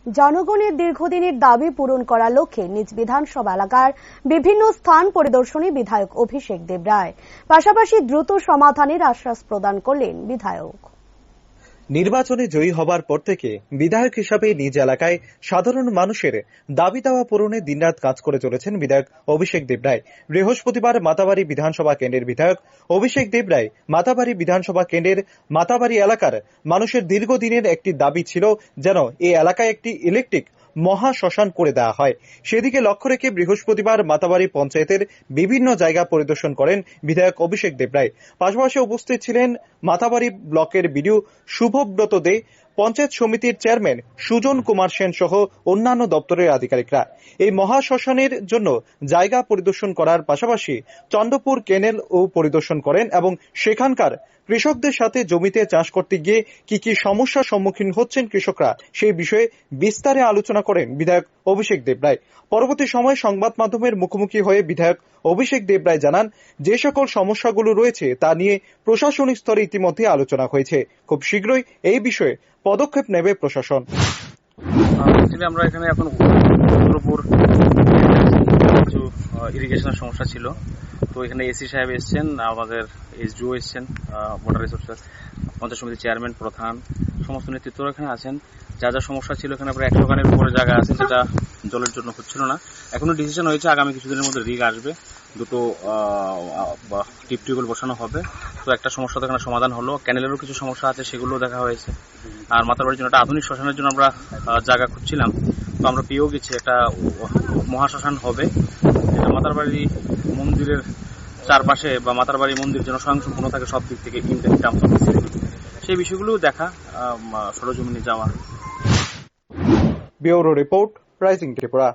জনগণের দীর্ঘদিনের দাবি পূরণ করার লক্ষ্যে নিজ বিধানসভা এলাকার বিভিন্ন স্থান পরিদর্শনে বিধায়ক অভিষেক দেবরায়, পাশাপাশি দ্রুত সমাধানের আশ্বাস প্রদান করলেন বিধায়ক। নির্বাচনে জয়ী হবার পর থেকে বিধায়ক হিসাবে নিজ এলাকায় সাধারণ মানুষের দাবি দাওয়া পূরণে দিনরাত কাজ করে চলেছেন বিধায়ক অভিষেক দেবরায়। বৃহস্পতিবার মাতাবাড়ি বিধানসভা কেন্দ্রের বিধায়ক অভিষেক দেবরায় মাতাবাড়ি বিধানসভা কেন্দ্রের মাতাবাড়ি এলাকার মানুষের দীর্ঘদিনের একটি দাবি ছিল যেন এই এলাকায় একটি ইলেকট্রিক মহা শ্মশান করে দেওয়া হয়। সেদিকে লক্ষ্য রেখে বৃহস্পতিবার মাতাবাড়ি পঞ্চায়েতের বিভিন্ন জায়গা পরিদর্শন করেন বিধায়ক অভিষেক দেবরায়। পাশাপাশি উপস্থিত ছিলেন মাতাবাড়ি ব্লকের বিডিও শুভব্রত দে, পঞ্চায়েত সমিতির চেয়ারম্যান সুজন কুমার সেন সহ অন্যান্য দপ্তরের আধিকারিকরা। এই মহাশ্মশানের জন্য জায়গা পরিদর্শন করার পাশাপাশি চন্দ্রপুর কেনেল ও পরিদর্শন করেন এবং সেখানকার কৃষকদের সাথে জমিতে চাষ করতে গিয়ে কি কি সমস্যার সম্মুখীন হচ্ছেন কৃষকরা সেই বিষয়ে বিস্তারে আলোচনা করেন বিধায়ক অভিষেক দেবরায়। পরবর্তী সময়ে সংবাদ মাধ্যমের মুখোমুখি হয়ে বিধায়ক অভিষেক দেবরায় জানান, যে সকল সমস্যাগুলো রয়েছে তা নিয়ে প্রশাসনিক স্তরে ইতিমধ্যে আলোচনা হয়েছে। খুব শীঘ্রই এই বিষয়ে পদক্ষেপ নেবে প্রশাসন। আমরা এখানে এখন কিছু ইরিগেশনের সমস্যা ছিল, তো এখানে এসি সাহেব এসছেন, আমাদের এসডিও এসছেন, ওয়াটার রিসোর্সেস পঞ্চায়েত সমিতির চেয়ারম্যান প্রধান সমস্ত নেতৃত্বরা এখানে আছেন। যা যা সমস্যা ছিল এখানে প্রায় 100 খানের উপরে জায়গা আছে যেটা জলের জন্য হচ্ছিল না। এখনো ডিসিশন হয়েছে আগামী কিছুদিনের মধ্যে রিগ আসবে, দুটো টিউবওয়েল বসানো হবে। তো একটা সমস্যা তো এখানে সমাধান হলো, ক্যানেলেরও কিছু সমস্যা আছে সেগুলো দেখা হয়েছে। আর মাতাবাড়ির জন্য একটা আধুনিক শ্মশানের জন্য আমরা জায়গা খুঁজছিলাম, তো আমরা পেয়েও গেছি, একটা মহাশ্মশান হবে। মাতাবাড়ি মন্দিরের চারপাশে বা মাতাবাড়ি মন্দির যেন স্বয়ংসম্পূর্ণ থাকে সব দিক থেকে, সেই বিষয়গুলো দেখা, সরজমিনে যাওয়া। Bureau report, rising Tripura.